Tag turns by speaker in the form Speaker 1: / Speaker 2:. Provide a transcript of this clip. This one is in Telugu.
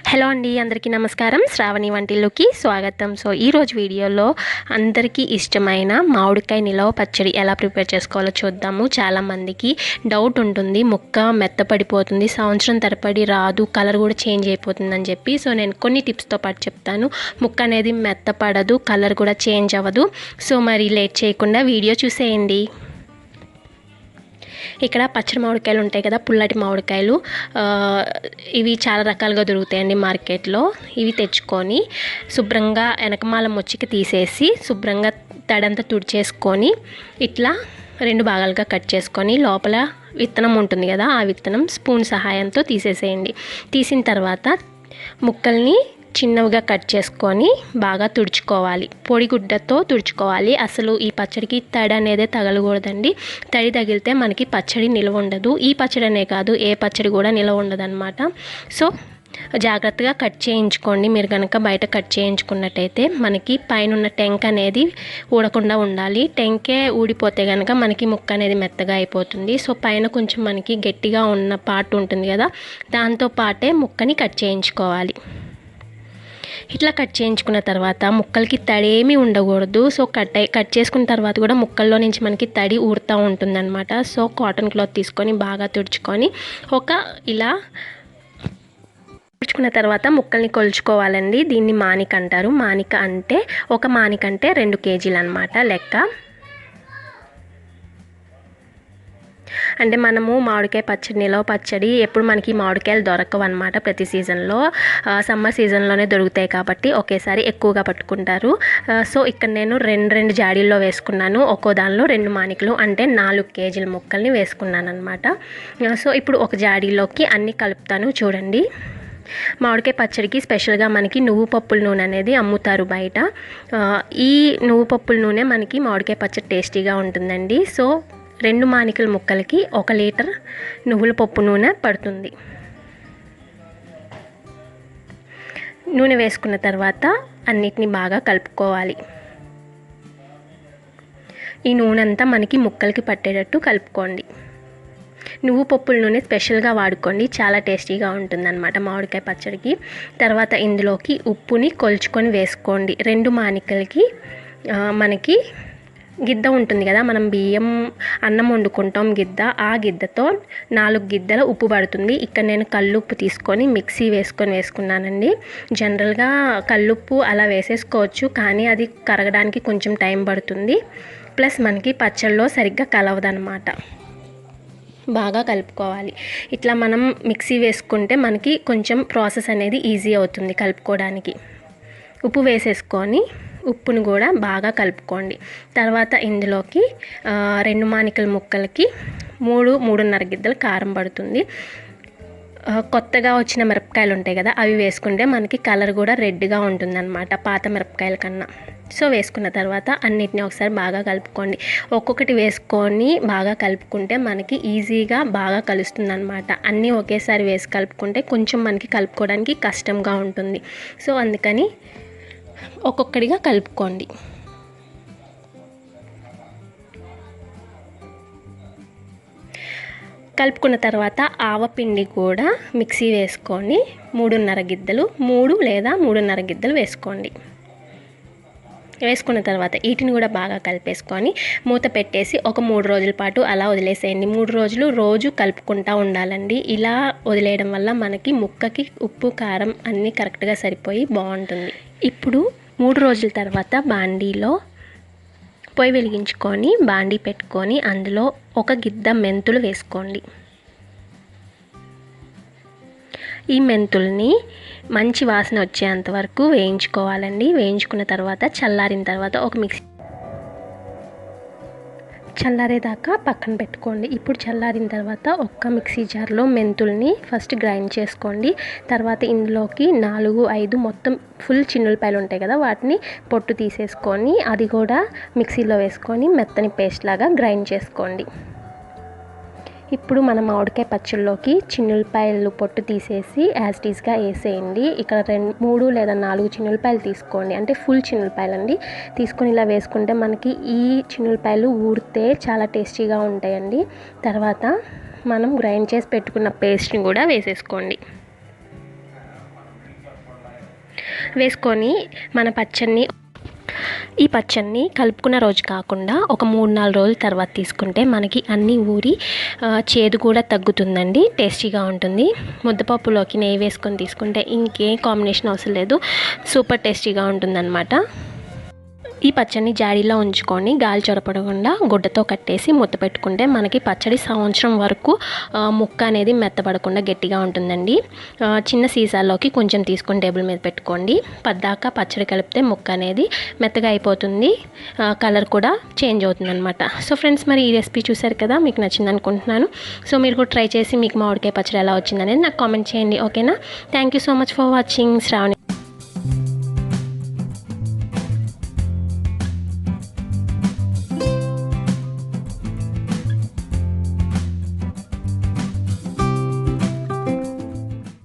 Speaker 1: హలో అండి, అందరికీ నమస్కారం. శ్రావణి వంటిల్లుకి స్వాగతం. సో ఈరోజు వీడియోలో అందరికీ ఇష్టమైన మామిడికాయ నిలవ పచ్చడి ఎలా ప్రిపేర్ చేసుకోవాలో చూద్దాము. చాలామందికి డౌట్ ఉంటుంది, ముక్క మెత్తపడిపోతుంది, సంవత్సరం తరబడి రాదు, కలర్ కూడా చేంజ్ అయిపోతుందని చెప్పి. సో నేను కొన్ని టిప్స్తో పాటు చెప్తాను. ముక్క అనేది మెత్తపడదు, కలర్ కూడా చేంజ్ అవ్వదు. సో మరి లేట్ చేయకుండా వీడియో చూసేయండి. ఇక్కడ పచ్చడి మామిడికాయలు ఉంటాయి కదా, పుల్లటి మామిడికాయలు, ఇవి చాలా రకాలుగా దొరుకుతాయండి మార్కెట్లో. ఇవి తెచ్చుకొని శుభ్రంగా వెనకమాల మొచ్చికి తీసేసి శుభ్రంగా తడంతా తుడిచేసుకొని ఇట్లా 2 భాగాలుగా కట్ చేసుకొని లోపల విత్తనం ఉంటుంది కదా, ఆ విత్తనం స్పూన్ సహాయంతో తీసేసేయండి. తీసిన తర్వాత ముక్కల్ని చిన్నవిగా కట్ చేసుకొని బాగా తుడుచుకోవాలి. పొడి గుడ్డతో తుడుచుకోవాలి. అసలు ఈ పచ్చడికి తడి అనేది తగలకూడదండి. తడి తగిలితే మనకి పచ్చడి నిల్వ ఉండదు. ఈ పచ్చడి అనే కాదు, ఏ పచ్చడి కూడా నిల్వ ఉండదు అనమాట. సో జాగ్రత్తగా కట్ చేయించుకోండి. మీరు కనుక బయట కట్ చేయించుకున్నట్టయితే మనకి పైన ఉన్న టెంక అనేది ఊడకుండా ఉండాలి. టెంకే ఊడిపోతే కనుక మనకి ముక్క అనేది మెత్తగా అయిపోతుంది. సో పైన కొంచెం మనకి గట్టిగా ఉన్న పార్ట్ ఉంటుంది కదా, దాంతో పాటే ముక్కని కట్ చేయించుకోవాలి. ఇట్లా కట్ చేయించుకున్న తర్వాత ముక్కలకి తడి ఏమీ ఉండకూడదు. సో కట్ చేసుకున్న తర్వాత కూడా ముక్కల్లో నుంచి మనకి తడి ఊరుతూ ఉంటుందన్నమాట. సో కాటన్ క్లాత్ తీసుకొని బాగా తుడుచుకొని ఇలా తుడుచుకున్న తర్వాత ముక్కల్ని కొలుచుకోవాలండి. దీన్ని మానిక అంటారు. మానిక అంటే ఒక మానిక అంటే 2 కేజీలు అనమాట లెక్క. అంటే మనము మామిడికాయ పచ్చడి, నిలవ పచ్చడి ఎప్పుడు మనకి మామిడికాయలు దొరకవు అనమాట. ప్రతి సీజన్లో సమ్మర్ సీజన్లోనే దొరుకుతాయి కాబట్టి ఒకేసారి ఎక్కువగా పట్టుకుంటారు. సో ఇక్కడ నేను 2 జాడీల్లో వేసుకున్నాను. ఒక్కో దానిలో 2 మానికలు అంటే 4 కేజీల ముక్కల్ని వేసుకున్నాను అనమాట. సో ఇప్పుడు ఒక జాడీలోకి అన్నీ కలుపుతాను. చూడండి, మామిడికాయ పచ్చడికి స్పెషల్గా మనకి నువ్వు పప్పుల నూనె అనేది అమ్ముతారు బయట. ఈ నువ్వు పప్పుల నూనె మనకి మామిడికాయ పచ్చడి టేస్టీగా ఉంటుందండి. సో 2 మానికల ముక్కలకి 1 లీటర్ నువ్వుల పప్పు నూనె పడుతుంది. నూనె వేసుకున్న తర్వాత అన్నిటిని బాగా కలుపుకోవాలి. ఈ నూనె అంతా మనకి ముక్కలకి పట్టేటట్టు కలుపుకోండి. నువ్వు పప్పుల నూనె స్పెషల్గా వాడుకోండి, చాలా టేస్టీగా ఉంటుందన్నమాట మామిడికాయ పచ్చడికి. తర్వాత ఇందులోకి ఉప్పుని కొలుచుకొని వేసుకోండి. 2 మానికలకి మనకి గిద్ద ఉంటుంది కదా, మనం అన్నం వండుకుంటాం గిద్ద, ఆ గిద్దతో 4 గిద్దల ఉప్పు పడుతుంది. ఇక్కడ నేను కల్లుప్పు తీసుకొని మిక్సీ వేసుకున్నానండి. జనరల్గా కల్లుప్పు అలా వేసేసుకోవచ్చు, కానీ అది కరగడానికి కొంచెం టైం పడుతుంది. ప్లస్ మనకి పచ్చళ్ళలో సరిగ్గా కలవదనమాట. బాగా కలుపుకోవాలి. ఇట్లా మనం మిక్సీ వేసుకుంటే మనకి కొంచెం ప్రాసెస్ అనేది ఈజీ అవుతుంది కలుపుకోవడానికి. ఉప్పు వేసేసుకొని ఉప్పును కూడా బాగా కలుపుకోండి. తర్వాత ఇందులోకి 2 మానికల ముక్కలకి 3.5 గిద్దలు కారం పడుతుంది. కొత్తగా వచ్చిన మిరపకాయలు ఉంటాయి కదా, అవి వేసుకుంటే మనకి కలర్ కూడా రెడ్గా ఉంటుందన్నమాట పాత మిరపకాయల కన్నా. సో వేసుకున్న తర్వాత అన్నిటిని ఒకసారి బాగా కలుపుకోండి. ఒక్కొక్కటి వేసుకొని బాగా కలుపుకుంటే మనకి ఈజీగా బాగా కలుస్తుంది అనమాట. అన్నీ ఒకేసారి వేసి కలుపుకుంటే కొంచెం మనకి కలుపుకోవడానికి కష్టంగా ఉంటుంది. సో అందుకని ఒక్కొక్కటిగా కలుపుకోండి. కలుపుకున్న తర్వాత ఆవపిండి కూడా మిక్సీ వేసుకొని 3.5 గిద్దలు 3 లేదా 3.5 గిద్దలు వేసుకోండి. వేసుకున్న తర్వాత వీటిని కూడా బాగా కలిపేసుకొని మూత పెట్టేసి ఒక 3 రోజుల పాటు అలా వదిలేసేయండి. 3 రోజులు రోజు కలుపుకుంటూ ఉండాలండి. ఇలా వదిలేయడం వల్ల మనకి ముక్కకి ఉప్పు కారం అన్నీ కరెక్ట్గా సరిపోయి బాగుంటుంది. ఇప్పుడు 3 రోజుల తర్వాత బాండీలో పొయ్యి వెలిగించుకొని బాండీ పెట్టుకొని అందులో 1 గిద్ద మెంతులు వేసుకోండి. ఈ మెంతుల్ని మంచి వాసన వచ్చేంత వరకు వేయించుకోవాలండి. వేయించుకున్న తర్వాత చల్లారిన తర్వాత చల్లారేదాకా పక్కన పెట్టుకోండి. ఇప్పుడు చల్లారిన తర్వాత ఒక్క మిక్సీ జార్లో మెంతుల్ని ఫస్ట్ గ్రైండ్ చేసుకోండి. తర్వాత ఇందులోకి 4-5 మొత్తం ఫుల్ చిన్నులపాయలు ఉంటాయి కదా, వాటిని పొట్టు తీసేసుకొని అది కూడా మిక్సీలో వేసుకొని మెత్తని పేస్ట్ లాగా గ్రైండ్ చేసుకోండి. ఇప్పుడు మన మామిడికాయ పచ్చళ్ళలోకి చిన్నులపాయలు పొట్టు తీసేసి యాజ్ టీస్గా వేసేయండి. ఇక్కడ 3 లేదా 4 చిన్నులపాయలు తీసుకోండి, అంటే ఫుల్ చిన్నులపాయలు అండి. తీసుకొని ఇలా వేసుకుంటే మనకి ఈ చిన్నులపాయలు ఊరితే చాలా టేస్టీగా ఉంటాయండి. తర్వాత మనం గ్రైండ్ చేసి పెట్టుకున్న పేస్ట్ని కూడా వేసేసుకోండి. వేసుకొని మన ఈ పచ్చడిని కలుపుకున్న రోజు కాకుండా ఒక 3-4 రోజుల తర్వాత తీసుకుంటే మనకి అన్ని ఊరి చేదు కూడా తగ్గుతుందండి. టేస్టీగా ఉంటుంది. ముద్దపప్పులోకి నెయ్యి వేసుకొని తీసుకుంటే ఇంకేం కాంబినేషన్ అవసరం లేదు. సూపర్ టేస్టీగా ఉంటుందన్నమాట. ఈ పచ్చడిని జాడీలో ఉంచుకొని గాలి చొరపడకుండా గుడ్డతో కట్టేసి మూత పెట్టుకుంటే మనకి పచ్చడి సంవత్సరం వరకు ముక్క అనేది మెత్తబడకుండా గట్టిగా ఉంటుందండి. చిన్న సీసాల్లోకి కొంచెం తీసుకొని టేబుల్ మీద పెట్టుకోండి. పద్దాక పచ్చడి కలిపితే ముక్క అనేది మెత్తగా అయిపోతుంది. కలర్ కూడా చేంజ్ అవుతుంది అనమాట. సో ఫ్రెండ్స్, మరి ఈ రెసిపీ చూసారు కదా, మీకు నచ్చింది అనుకుంటున్నాను. సో మీరు కూడా ట్రై చేసి మీకు మామిడికాయ పచ్చడి ఎలా వచ్చిందనేది నాకు కామెంట్ చేయండి. ఓకేనా? Thank you so much for watching. Shravani